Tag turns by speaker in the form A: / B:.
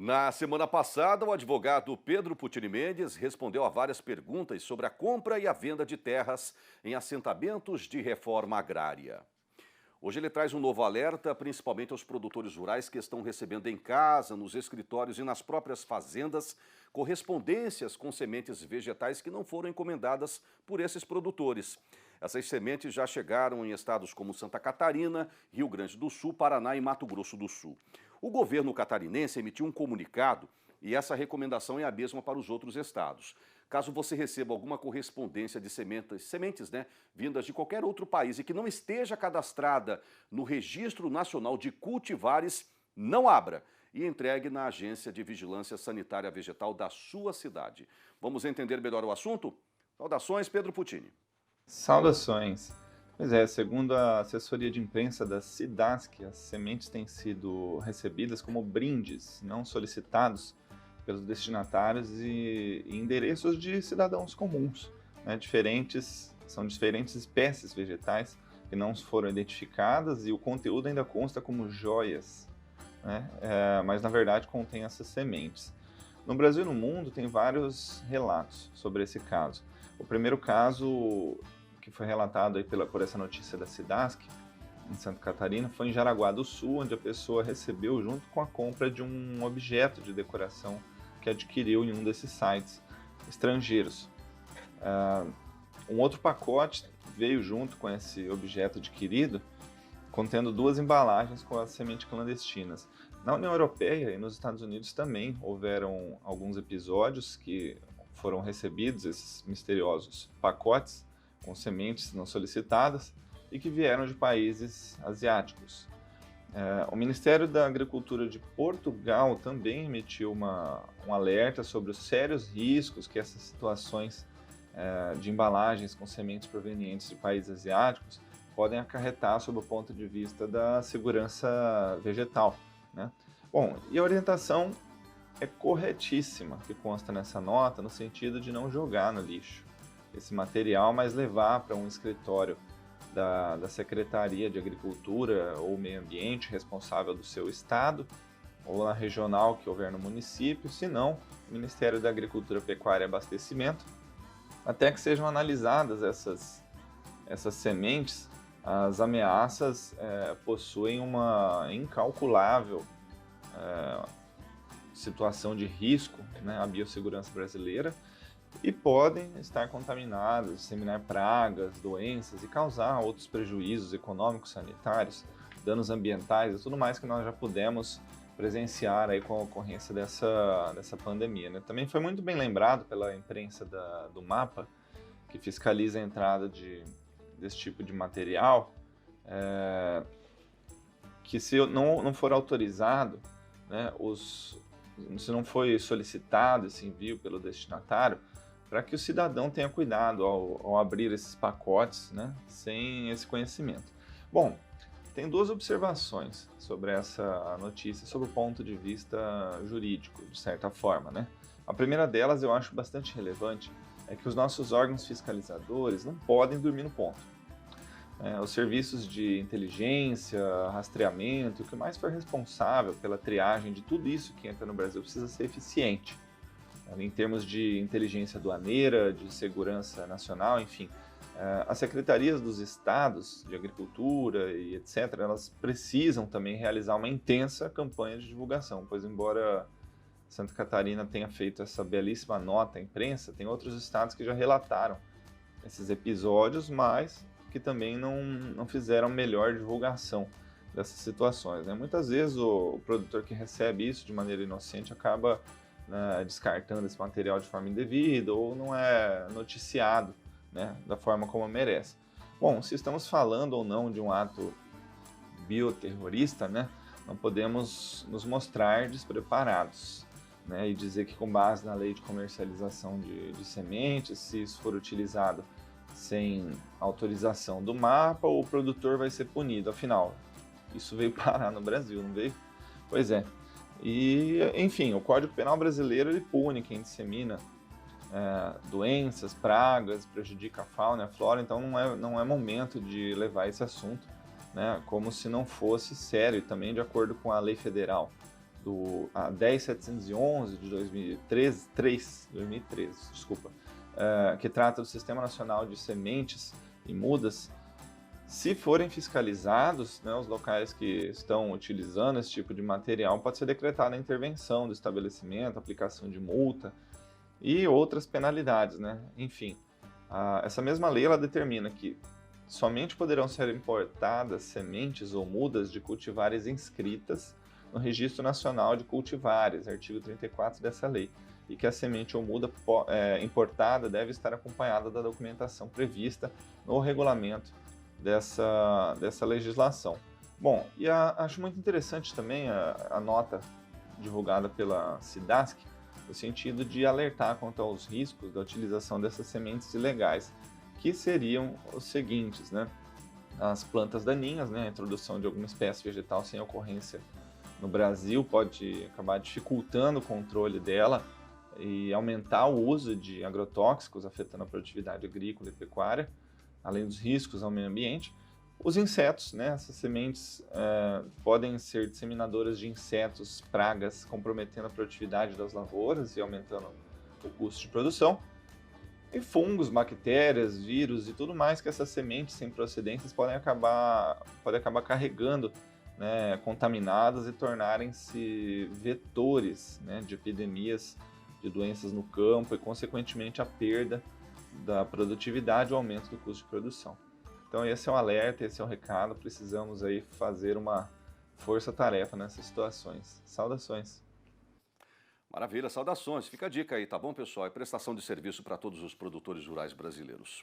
A: Na semana passada, o advogado Pedro Putini Mendes respondeu a várias perguntas sobre a compra e a venda de terras em assentamentos de reforma agrária. Hoje ele traz um novo alerta, principalmente aos produtores rurais que estão recebendo em casa, nos escritórios e nas próprias fazendas, correspondências com sementes vegetais que não foram encomendadas por esses produtores. Essas sementes já chegaram em estados como Santa Catarina, Rio Grande do Sul, Paraná e Mato Grosso do Sul. O governo catarinense emitiu um comunicado e essa recomendação é a mesma para os outros estados. Caso você receba alguma correspondência de sementes, vindas de qualquer outro país e que não esteja cadastrada no Registro Nacional de Cultivares, não abra e entregue na Agência de Vigilância Sanitária Vegetal da sua cidade. Vamos entender melhor o assunto? Saudações, Pedro Putini.
B: Saudações! Pois é, segundo a assessoria de imprensa da SIDASC, as sementes têm sido recebidas como brindes não solicitados pelos destinatários e endereços de cidadãos comuns, né? São diferentes espécies vegetais que não foram identificadas e o conteúdo ainda consta como joias, né? Mas na verdade contém essas sementes. No Brasil e no mundo tem vários relatos sobre esse caso. O primeiro caso que foi relatado aí por essa notícia da SIDASC, em Santa Catarina, foi em Jaraguá do Sul, onde a pessoa recebeu junto com a compra de um objeto de decoração que adquiriu em um desses sites estrangeiros. Um outro pacote veio junto com esse objeto adquirido, contendo 2 embalagens com as sementes clandestinas. Na União Europeia e nos Estados Unidos também houveram alguns episódios que foram recebidos esses misteriosos pacotes com sementes não solicitadas e que vieram de países asiáticos. O Ministério da Agricultura de Portugal também emitiu um alerta sobre os sérios riscos que essas situações de embalagens com sementes provenientes de países asiáticos podem acarretar sob o ponto de vista da segurança vegetal, né? Bom, e a orientação é corretíssima que consta nessa nota, no sentido de não jogar no lixo esse material, mas levar para um escritório da Secretaria de Agricultura ou Meio Ambiente responsável do seu estado, ou na regional que houver no município, se não, o Ministério da Agricultura, Pecuária e Abastecimento, até que sejam analisadas essas sementes. As ameaças possuem uma incalculável situação de risco, né, à biossegurança brasileira, e podem estar contaminadas, disseminar pragas, doenças e causar outros prejuízos econômicos, sanitários, danos ambientais e tudo mais que nós já pudemos presenciar aí com a ocorrência dessa pandemia, né? Também foi muito bem lembrado pela imprensa do MAPA, que fiscaliza a entrada desse tipo de material, que se não for autorizado, né, se não foi solicitado esse envio pelo destinatário, para que o cidadão tenha cuidado ao abrir esses pacotes, né, sem esse conhecimento. Bom, tem 2 observações sobre essa notícia, sob o ponto de vista jurídico, de certa forma, né? A primeira delas, eu acho bastante relevante, é que os nossos órgãos fiscalizadores não podem dormir no ponto. Os serviços de inteligência, rastreamento, o que mais for responsável pela triagem de tudo isso que entra no Brasil precisa ser eficiente. Em termos de inteligência aduaneira, de segurança nacional, enfim. As secretarias dos estados de agricultura e etc., elas precisam também realizar uma intensa campanha de divulgação, pois embora Santa Catarina tenha feito essa belíssima nota à imprensa, tem outros estados que já relataram esses episódios, mas que também não fizeram melhor divulgação dessas situações, né? Muitas vezes o produtor que recebe isso de maneira inocente acaba, né, descartando esse material de forma indevida ou não é noticiado, né, da forma como merece. Bom, se estamos falando ou não de um ato bioterrorista, né, não podemos nos mostrar despreparados, né, e dizer que com base na lei de comercialização de sementes, se isso for utilizado sem autorização do MAPA, o produtor vai ser punido. Afinal, isso veio parar no Brasil, não veio? Pois é. E, enfim, o Código Penal brasileiro ele pune quem dissemina doenças, pragas, prejudica a fauna e a flora, então não é momento de levar esse assunto, né, como se não fosse sério, também de acordo com a lei federal. a 10711 de 2013, desculpa, que trata do Sistema Nacional de Sementes e Mudas, se forem fiscalizados, né, os locais que estão utilizando esse tipo de material, pode ser decretada a intervenção do estabelecimento, aplicação de multa e outras penalidades, né? Enfim, essa mesma lei ela determina que somente poderão ser importadas sementes ou mudas de cultivares inscritas no Registro Nacional de Cultivares, artigo 34 dessa lei, e que a semente ou muda importada deve estar acompanhada da documentação prevista no regulamento dessa legislação. Bom, e acho muito interessante também a nota divulgada pela SIDASC, no sentido de alertar quanto aos riscos da utilização dessas sementes ilegais, que seriam os seguintes, né? As plantas daninhas, né? A introdução de alguma espécie vegetal sem ocorrência no Brasil pode acabar dificultando o controle dela e aumentar o uso de agrotóxicos, afetando a produtividade agrícola e pecuária, além dos riscos ao meio ambiente. Os insetos, né? Essas sementes podem ser disseminadoras de insetos, pragas, comprometendo a produtividade das lavouras e aumentando o custo de produção. E fungos, bactérias, vírus e tudo mais que essas sementes sem procedências podem acabar carregando, né, contaminadas e tornarem-se vetores, né, de epidemias de doenças no campo e, consequentemente, a perda da produtividade e o aumento do custo de produção. Então esse é um alerta, esse é um recado, precisamos aí fazer uma força-tarefa nessas situações. Saudações!
A: Maravilha, saudações. Fica a dica aí, tá bom, pessoal? É prestação de serviço para todos os produtores rurais brasileiros.